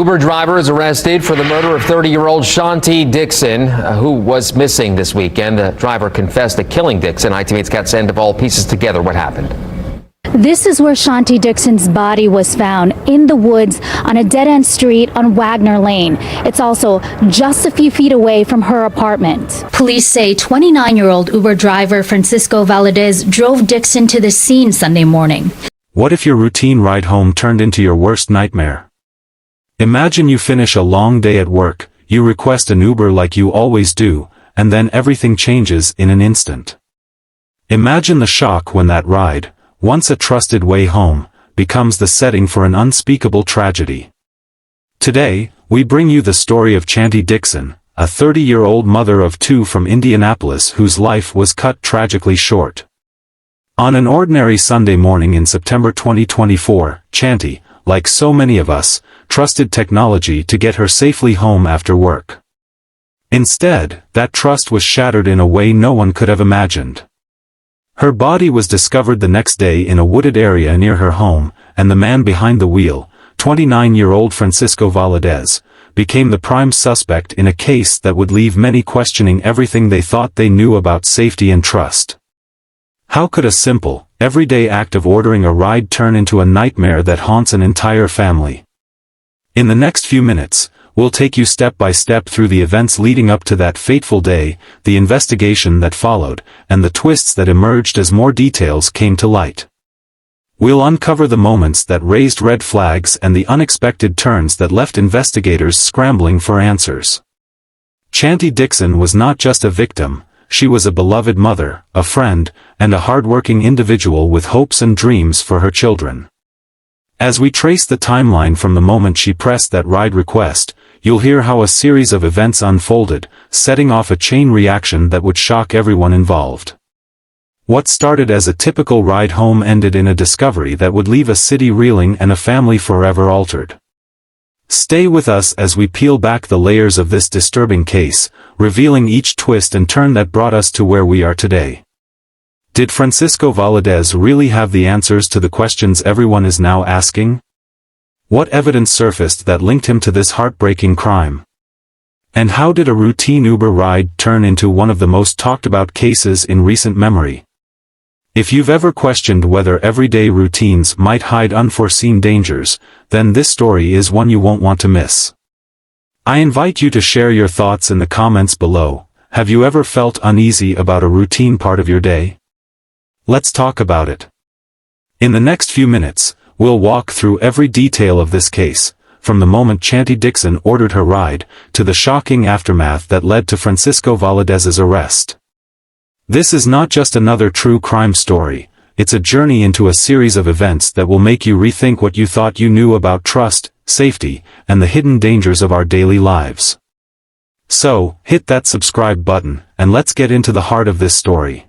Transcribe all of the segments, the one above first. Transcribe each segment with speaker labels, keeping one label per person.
Speaker 1: Uber driver is arrested for the murder of 30-year-old Chanti Dixon, who was missing this weekend. The driver confessed to killing Dixon. ITV's got to end of all pieces together. What happened?
Speaker 2: This is where Chanti Dixon's body was found, in the woods on a dead-end street on Wagner Lane. It's also just a few feet away from her apartment. Police say 29-year-old Uber driver Francisco Valadez drove Dixon to the scene Sunday morning.
Speaker 3: What if your routine ride home turned into your worst nightmare? Imagine you finish a long day at work, you request an Uber like you always do, and then everything changes in an instant. Imagine the shock when that ride, once a trusted way home, becomes the setting for an unspeakable tragedy. Today, we bring you the story of Chanti Dixon, a 30-year-old mother of two from Indianapolis whose life was cut tragically short. On an ordinary Sunday morning in September 2024, Chanti, like so many of us, trusted technology to get her safely home after work. Instead, that trust was shattered in a way no one could have imagined. Her body was discovered the next day in a wooded area near her home, and the man behind the wheel, 29-year-old Francisco Valadez, became the prime suspect in a case that would leave many questioning everything they thought they knew about safety and trust. How could a simple, everyday act of ordering a ride turn into a nightmare that haunts an entire family? In the next few minutes, we'll take you step by step through the events leading up to that fateful day, the investigation that followed, and the twists that emerged as more details came to light. We'll uncover the moments that raised red flags and the unexpected turns that left investigators scrambling for answers. Chanti Dixon was not just a victim, she was a beloved mother, a friend, and a hardworking individual with hopes and dreams for her children. As we trace the timeline from the moment she pressed that ride request, you'll hear how a series of events unfolded, setting off a chain reaction that would shock everyone involved. What started as a typical ride home ended in a discovery that would leave a city reeling and a family forever altered. Stay with us as we peel back the layers of this disturbing case, revealing each twist and turn that brought us to where we are today. Did Francisco Valadez really have the answers to the questions everyone is now asking? What evidence surfaced that linked him to this heartbreaking crime? And how did a routine Uber ride turn into one of the most talked about cases in recent memory? If you've ever questioned whether everyday routines might hide unforeseen dangers, then this story is one you won't want to miss. I invite you to share your thoughts in the comments below. Have you ever felt uneasy about a routine part of your day? Let's talk about it. In the next few minutes, we'll walk through every detail of this case, from the moment Chanti Dixon ordered her ride, to the shocking aftermath that led to Francisco Valadez's arrest. This is not just another true crime story, it's a journey into a series of events that will make you rethink what you thought you knew about trust, safety, and the hidden dangers of our daily lives. So, hit that subscribe button, and let's get into the heart of this story.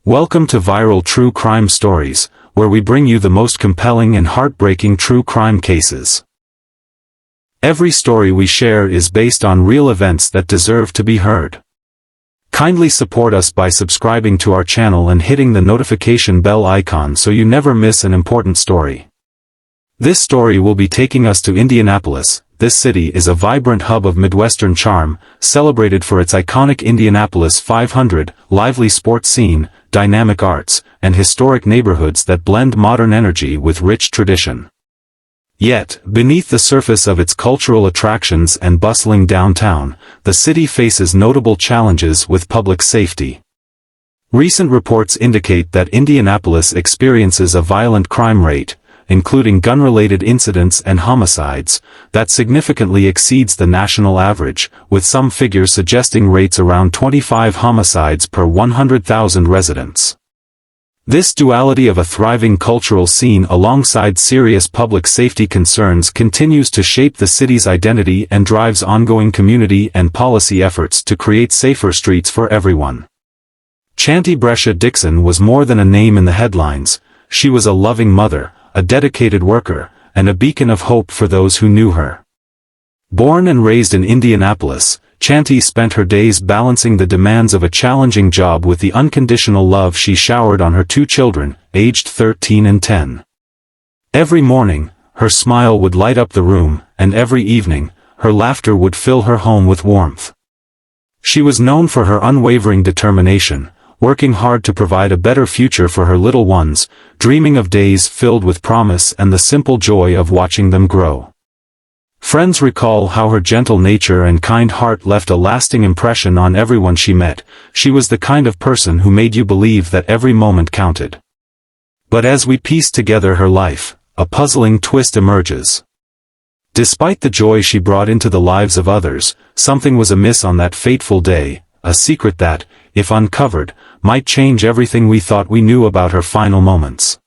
Speaker 3: Welcome to Viral True Crime Stories, where we bring you the most compelling and heartbreaking true crime cases. Every story we share is based on real events that deserve to be heard. Kindly support us by subscribing to our channel and hitting the notification bell icon so you never miss an important story. This story will be taking us to Indianapolis. This city is a vibrant hub of Midwestern charm, celebrated for its iconic Indianapolis 500, lively sports scene, dynamic arts, and historic neighborhoods that blend modern energy with rich tradition. Yet, beneath the surface of its cultural attractions and bustling downtown, the city faces notable challenges with public safety. Recent reports indicate that Indianapolis experiences a violent crime rate, including gun-related incidents and homicides, that significantly exceeds the national average, with some figures suggesting rates around 25 homicides per 100,000 residents. This duality of a thriving cultural scene alongside serious public safety concerns continues to shape the city's identity and drives ongoing community and policy efforts to create safer streets for everyone. Chanti Dixon was more than a name in the headlines. She was a loving mother, a dedicated worker, and a beacon of hope for those who knew her. Born and raised in Indianapolis, Chanti spent her days balancing the demands of a challenging job with the unconditional love she showered on her two children, aged 13 and 10. Every morning, her smile would light up the room, and every evening, her laughter would fill her home with warmth. She was known for her unwavering determination, working hard to provide a better future for her little ones, dreaming of days filled with promise and the simple joy of watching them grow. Friends recall how her gentle nature and kind heart left a lasting impression on everyone she met. She was the kind of person who made you believe that every moment counted. But as we piece together her life, a puzzling twist emerges. Despite the joy she brought into the lives of others, something was amiss on that fateful day, a secret that, if uncovered, might change everything we thought we knew about her final moments.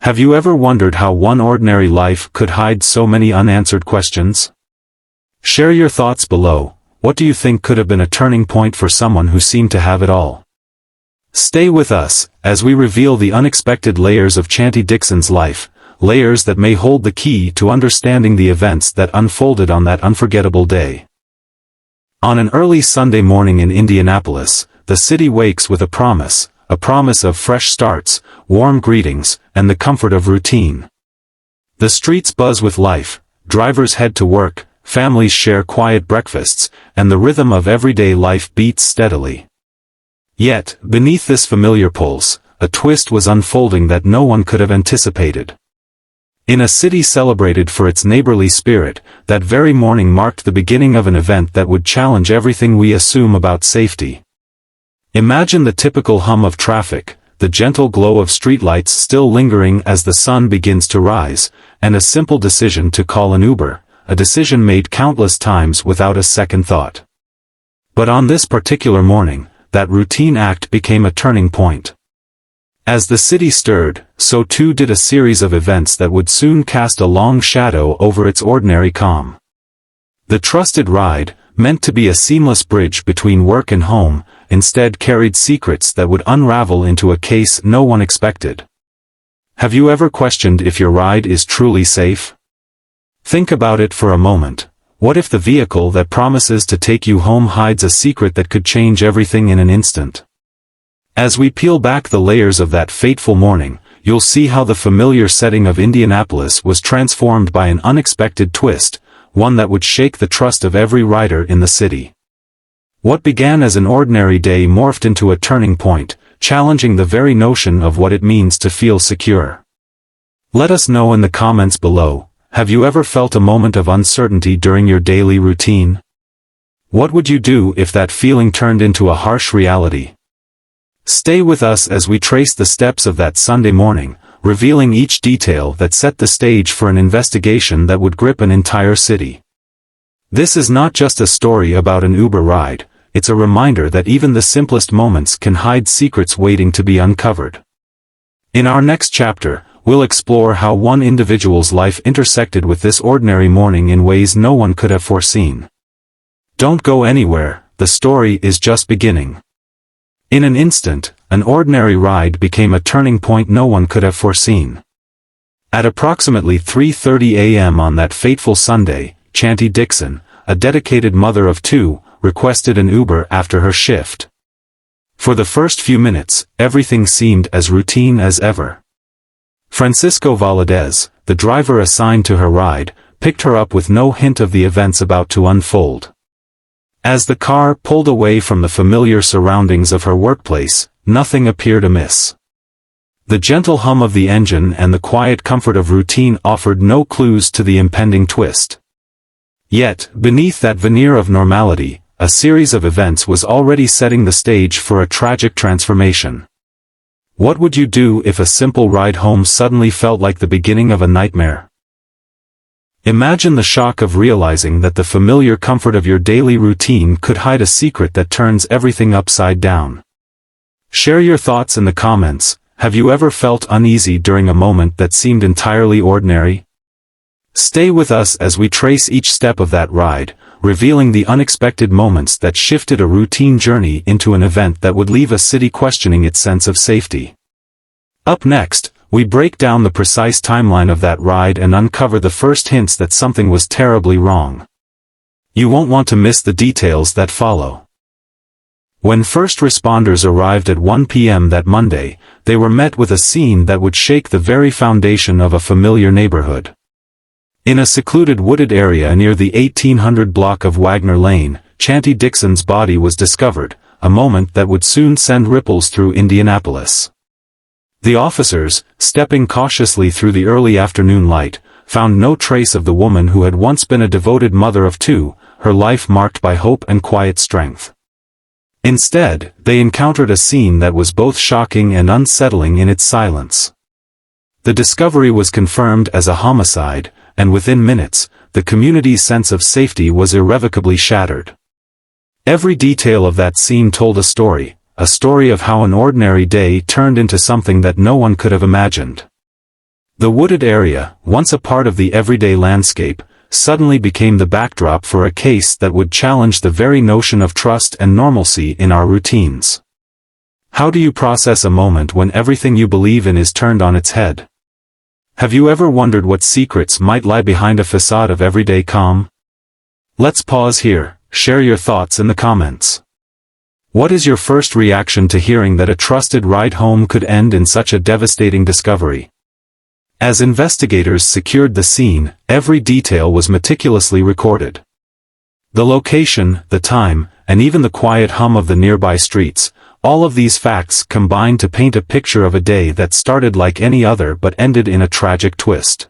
Speaker 3: Have you ever wondered how one ordinary life could hide so many unanswered questions? Share your thoughts below. What do you think could have been a turning point for someone who seemed to have it all? Stay with us, as we reveal the unexpected layers of Chanti Dixon's life, layers that may hold the key to understanding the events that unfolded on that unforgettable day. On an early Sunday morning in Indianapolis, the city wakes with a promise of fresh starts, warm greetings, and the comfort of routine. The streets buzz with life, drivers head to work, families share quiet breakfasts, and the rhythm of everyday life beats steadily. Yet, beneath this familiar pulse, a twist was unfolding that no one could have anticipated. In a city celebrated for its neighborly spirit, that very morning marked the beginning of an event that would challenge everything we assume about safety. Imagine the typical hum of traffic, the gentle glow of streetlights still lingering as the sun begins to rise, and a simple decision to call an Uber, a decision made countless times without a second thought. But on this particular morning, that routine act became a turning point. As the city stirred, so too did a series of events that would soon cast a long shadow over its ordinary calm. The trusted ride, meant to be a seamless bridge between work and home, instead carried secrets that would unravel into a case no one expected. Have you ever questioned if your ride is truly safe? Think about it for a moment. What if the vehicle that promises to take you home hides a secret that could change everything in an instant? As we peel back the layers of that fateful morning, you'll see how the familiar setting of Indianapolis was transformed by an unexpected twist, one that would shake the trust of every rider in the city. What began as an ordinary day morphed into a turning point, challenging the very notion of what it means to feel secure. Let us know in the comments below, have you ever felt a moment of uncertainty during your daily routine? What would you do if that feeling turned into a harsh reality? Stay with us as we trace the steps of that Sunday morning, revealing each detail that set the stage for an investigation that would grip an entire city. This is not just a story about an Uber ride, it's a reminder that even the simplest moments can hide secrets waiting to be uncovered. In our next chapter, we'll explore how one individual's life intersected with this ordinary morning in ways no one could have foreseen. Don't go anywhere, the story is just beginning. In an instant, an ordinary ride became a turning point no one could have foreseen. At approximately 3:30 a.m. on that fateful Sunday, Chanti Dixon, a dedicated mother of two, requested an Uber after her shift. For the first few minutes, everything seemed as routine as ever. Francisco Valadez, the driver assigned to her ride, picked her up with no hint of the events about to unfold. As the car pulled away from the familiar surroundings of her workplace, nothing appeared amiss. The gentle hum of the engine and the quiet comfort of routine offered no clues to the impending twist. Yet, beneath that veneer of normality, a series of events was already setting the stage for a tragic transformation. What would you do if a simple ride home suddenly felt like the beginning of a nightmare? Imagine the shock of realizing that the familiar comfort of your daily routine could hide a secret that turns everything upside down. Share your thoughts in the comments. Have you ever felt uneasy during a moment that seemed entirely ordinary? Stay with us as we trace each step of that ride, revealing the unexpected moments that shifted a routine journey into an event that would leave a city questioning its sense of safety. Up next, we break down the precise timeline of that ride and uncover the first hints that something was terribly wrong. You won't want to miss the details that follow. When first responders arrived at 1 p.m. that Monday, they were met with a scene that would shake the very foundation of a familiar neighborhood. In a secluded wooded area near the 1800 block of Wagner Lane, Chanti Dixon's body was discovered, a moment that would soon send ripples through Indianapolis. The officers, stepping cautiously through the early afternoon light, found no trace of the woman who had once been a devoted mother of two, her life marked by hope and quiet strength. Instead, they encountered a scene that was both shocking and unsettling in its silence. The discovery was confirmed as a homicide, and within minutes, the community's sense of safety was irrevocably shattered. Every detail of that scene told a story of how an ordinary day turned into something that no one could have imagined. The wooded area, once a part of the everyday landscape, suddenly became the backdrop for a case that would challenge the very notion of trust and normalcy in our routines. How do you process a moment when everything you believe in is turned on its head? Have you ever wondered what secrets might lie behind a facade of everyday calm? Let's pause here, share your thoughts in the comments. What is your first reaction to hearing that a trusted ride home could end in such a devastating discovery? As investigators secured the scene, every detail was meticulously recorded. The location, the time, and even the quiet hum of the nearby streets, all of these facts combined to paint a picture of a day that started like any other but ended in a tragic twist.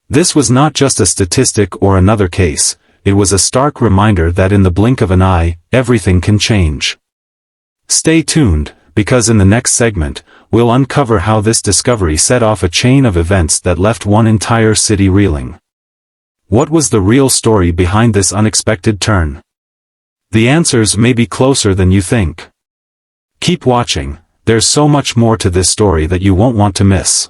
Speaker 3: This was not just a statistic or another case, it was a stark reminder that in the blink of an eye, everything can change. Stay tuned, because in the next segment, we'll uncover how this discovery set off a chain of events that left one entire city reeling. What was the real story behind this unexpected turn? The answers may be closer than you think. Keep watching, there's so much more to this story that you won't want to miss.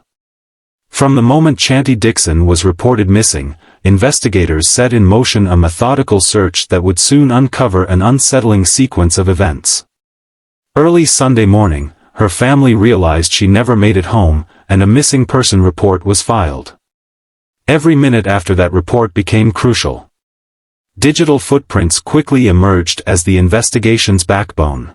Speaker 3: From the moment Chanti Dixon was reported missing, investigators set in motion a methodical search that would soon uncover an unsettling sequence of events. Early Sunday morning, her family realized she never made it home, and a missing person report was filed. Every minute after that report became crucial. Digital footprints quickly emerged as the investigation's backbone.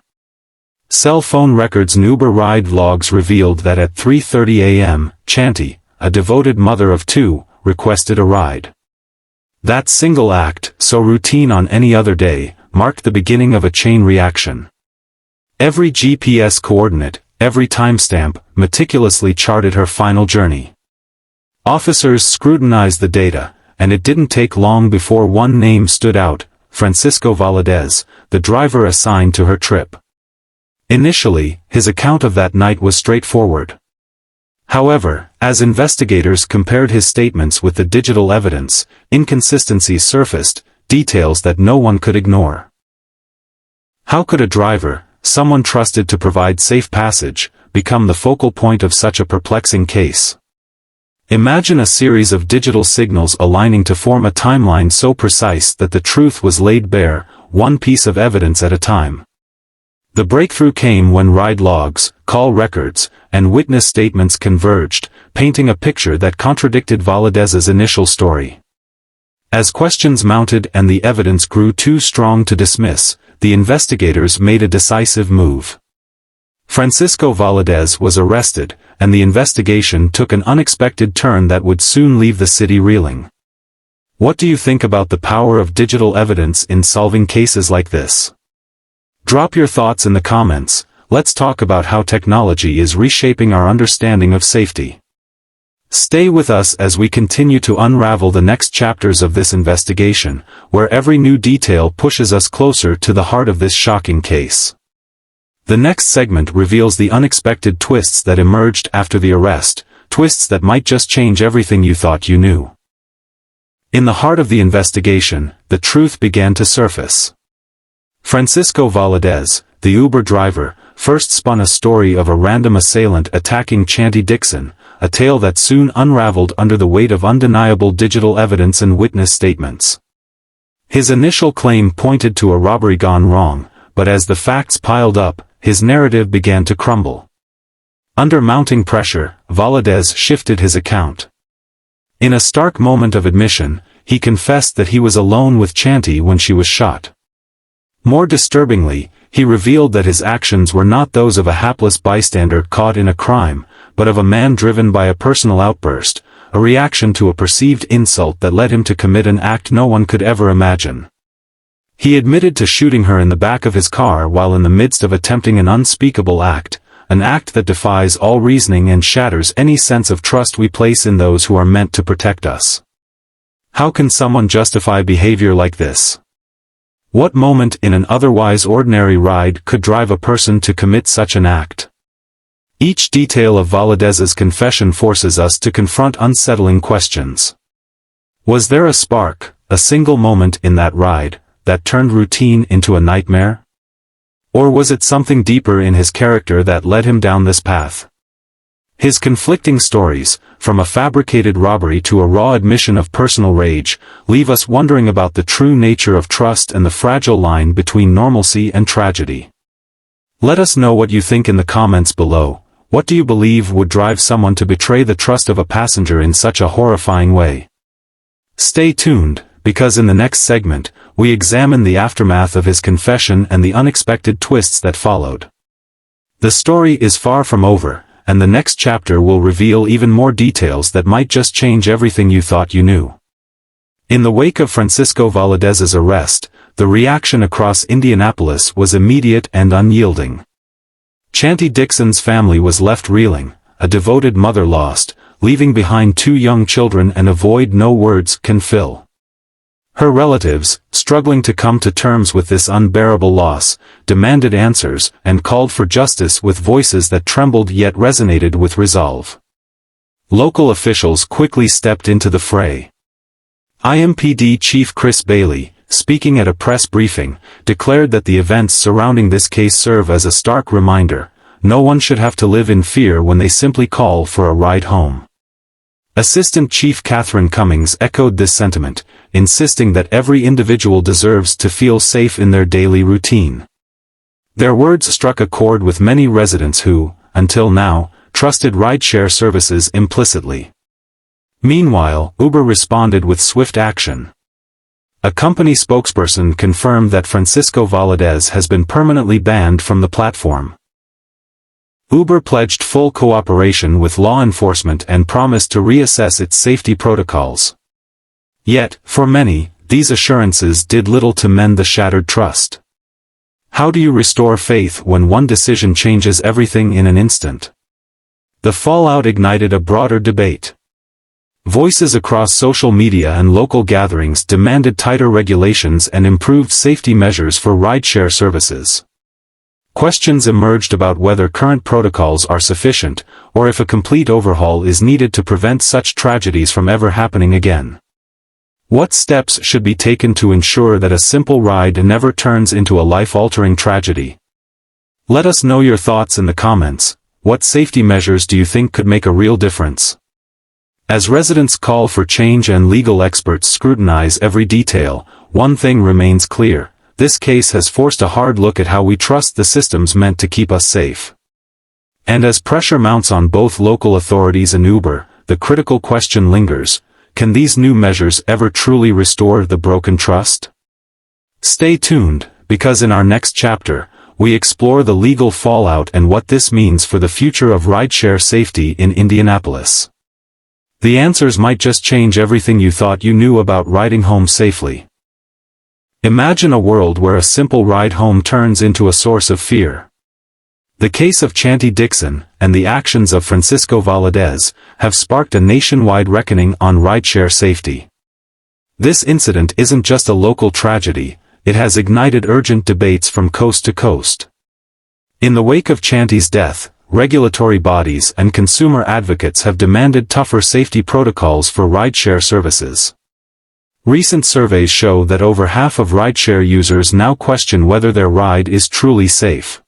Speaker 3: Cell phone records and Uber ride logs revealed that at 3:30 a.m., Chanti, a devoted mother of two, requested a ride. That single act, so routine on any other day, marked the beginning of a chain reaction. Every GPS coordinate, every timestamp, meticulously charted her final journey. Officers scrutinized the data, and it didn't take long before one name stood out, Francisco Valadez, the driver assigned to her trip. Initially, his account of that night was straightforward. However, as investigators compared his statements with the digital evidence, inconsistencies surfaced, details that no one could ignore. How could a driver, someone trusted to provide safe passage, become the focal point of such a perplexing case? Imagine a series of digital signals aligning to form a timeline so precise that the truth was laid bare, one piece of evidence at a time. The breakthrough came when ride logs, call records, and witness statements converged, painting a picture that contradicted Valadez's initial story. As questions mounted and the evidence grew too strong to dismiss, the investigators made a decisive move. Francisco Valadez was arrested, and the investigation took an unexpected turn that would soon leave the city reeling. What do you think about the power of digital evidence in solving cases like this? Drop your thoughts in the comments. Let's talk about how technology is reshaping our understanding of safety. Stay with us as we continue to unravel the next chapters of this investigation, where every new detail pushes us closer to the heart of this shocking case. The next segment reveals the unexpected twists that emerged after the arrest, twists that might just change everything you thought you knew. In the heart of the investigation, the truth began to surface. Francisco Valadez, the Uber driver, first spun a story of a random assailant attacking Chanti Dixon, a tale that soon unraveled under the weight of undeniable digital evidence and witness statements. His initial claim pointed to a robbery gone wrong, but as the facts piled up, his narrative began to crumble. Under mounting pressure, Valadez shifted his account. In a stark moment of admission, he confessed that he was alone with Chanti when she was shot. More disturbingly, he revealed that his actions were not those of a hapless bystander caught in a crime, but of a man driven by a personal outburst, a reaction to a perceived insult that led him to commit an act no one could ever imagine. He admitted to shooting her in the back of his car while in the midst of attempting an unspeakable act, an act that defies all reasoning and shatters any sense of trust we place in those who are meant to protect us. How can someone justify behavior like this? What moment in an otherwise ordinary ride could drive a person to commit such an act? Each detail of Valadez's confession forces us to confront unsettling questions. Was there a spark, a single moment in that ride, that turned routine into a nightmare? Or was it something deeper in his character that led him down this path? His conflicting stories, from a fabricated robbery to a raw admission of personal rage, leave us wondering about the true nature of trust and the fragile line between normalcy and tragedy. Let us know what you think in the comments below. What do you believe would drive someone to betray the trust of a passenger in such a horrifying way? Stay tuned, because in the next segment, we examine the aftermath of his confession and the unexpected twists that followed. The story is far from over, and the next chapter will reveal even more details that might just change everything you thought you knew. In the wake of Francisco Valadez's arrest, the reaction across Indianapolis was immediate and unyielding. Chanti Dixon's family was left reeling, a devoted mother lost, leaving behind 2 young children and a void no words can fill. Her relatives, struggling to come to terms with this unbearable loss, demanded answers and called for justice with voices that trembled yet resonated with resolve. Local officials quickly stepped into the fray. IMPD Chief Chris Bailey, speaking at a press briefing, declared that the events surrounding this case serve as a stark reminder: no one should have to live in fear when they simply call for a ride home. Assistant Chief Catherine Cummings echoed this sentiment, insisting that every individual deserves to feel safe in their daily routine. Their words struck a chord with many residents who, until now, trusted rideshare services implicitly. Meanwhile, Uber responded with swift action. A company spokesperson confirmed that Francisco Valadez has been permanently banned from the platform. Uber pledged full cooperation with law enforcement and promised to reassess its safety protocols. Yet, for many, these assurances did little to mend the shattered trust. How do you restore faith when one decision changes everything in an instant? The fallout ignited a broader debate. Voices across social media and local gatherings demanded tighter regulations and improved safety measures for rideshare services. Questions emerged about whether current protocols are sufficient, or if a complete overhaul is needed to prevent such tragedies from ever happening again. What steps should be taken to ensure that a simple ride never turns into a life-altering tragedy? Let us know your thoughts in the comments. What safety measures do you think could make a real difference? As residents call for change and legal experts scrutinize every detail, one thing remains clear: this case has forced a hard look at how we trust the systems meant to keep us safe. And as pressure mounts on both local authorities and Uber, the critical question lingers: can these new measures ever truly restore the broken trust? Stay tuned, because in our next chapter, we explore the legal fallout and what this means for the future of rideshare safety in Indianapolis. The answers might just change everything you thought you knew about riding home safely. Imagine a world where a simple ride home turns into a source of fear. The case of Chanti Dixon, and the actions of Francisco Valadez, have sparked a nationwide reckoning on rideshare safety. This incident isn't just a local tragedy, it has ignited urgent debates from coast to coast. In the wake of Chanti's death, regulatory bodies and consumer advocates have demanded tougher safety protocols for rideshare services. Recent surveys show that over half of rideshare users now question whether their ride is truly safe.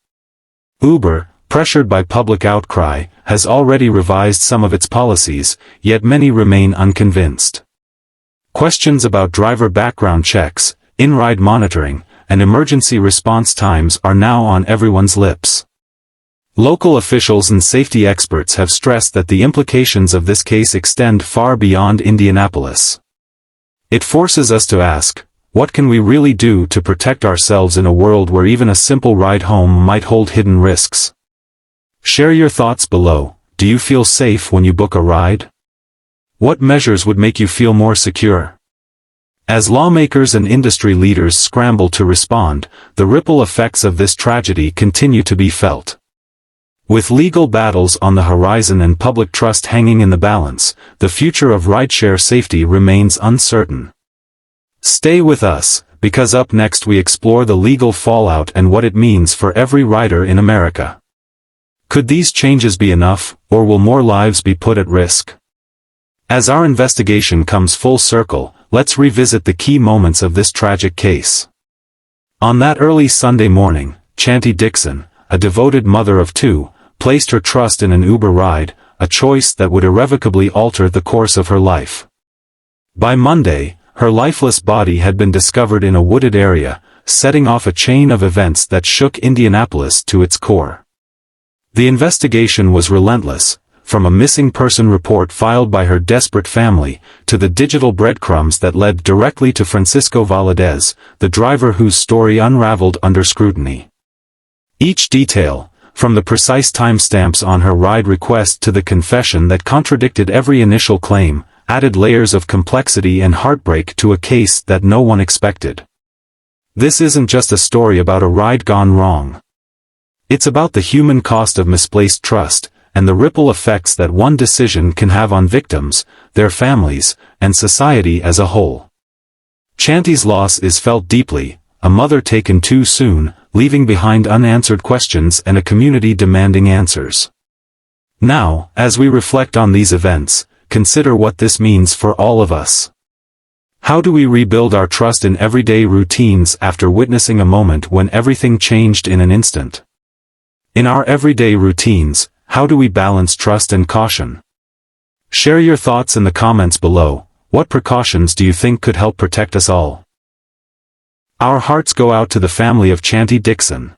Speaker 3: Uber, pressured by public outcry, has already revised some of its policies, yet many remain unconvinced. Questions about driver background checks, in-ride monitoring, and emergency response times are now on everyone's lips. Local officials and safety experts have stressed that the implications of this case extend far beyond Indianapolis. It forces us to ask, what can we really do to protect ourselves in a world where even a simple ride home might hold hidden risks? Share your thoughts below. Do you feel safe when you book a ride? What measures would make you feel more secure? As lawmakers and industry leaders scramble to respond, the ripple effects of this tragedy continue to be felt. With legal battles on the horizon and public trust hanging in the balance, the future of rideshare safety remains uncertain. Stay with us, because up next we explore the legal fallout and what it means for every rider in America. Could these changes be enough, or will more lives be put at risk? As our investigation comes full circle, let's revisit the key moments of this tragic case. On that early Sunday morning, Chanti Dixon, a devoted mother of two, placed her trust in an Uber ride, a choice that would irrevocably alter the course of her life. By Monday, her lifeless body had been discovered in a wooded area, setting off a chain of events that shook Indianapolis to its core. The investigation was relentless, from a missing person report filed by her desperate family, to the digital breadcrumbs that led directly to Francisco Valadez, the driver whose story unraveled under scrutiny. Each detail, from the precise timestamps on her ride request to the confession that contradicted every initial claim, added layers of complexity and heartbreak to a case that no one expected. This isn't just a story about a ride gone wrong. It's about the human cost of misplaced trust, and the ripple effects that one decision can have on victims, their families, and society as a whole. Chanti's loss is felt deeply, a mother taken too soon, leaving behind unanswered questions and a community demanding answers. Now, as we reflect on these events, consider what this means for all of us. How do we rebuild our trust in everyday routines after witnessing a moment when everything changed in an instant? In our everyday routines, how do we balance trust and caution? Share your thoughts in the comments below. What precautions do you think could help protect us all? Our hearts go out to the family of Chanti Dixon.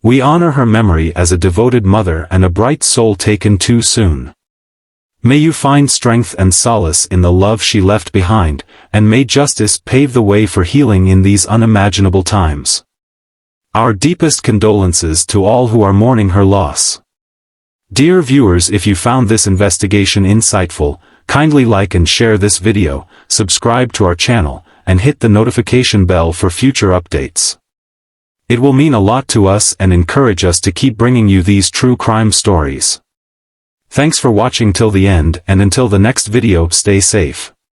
Speaker 3: We honor her memory as a devoted mother and a bright soul taken too soon. May you find strength and solace in the love she left behind, and may justice pave the way for healing in these unimaginable times. Our deepest condolences to all who are mourning her loss. Dear viewers, if you found this investigation insightful, kindly like and share this video, subscribe to our channel, and hit the notification bell for future updates. It will mean a lot to us and encourage us to keep bringing you these true crime stories. Thanks for watching till the end, and until the next video, stay safe.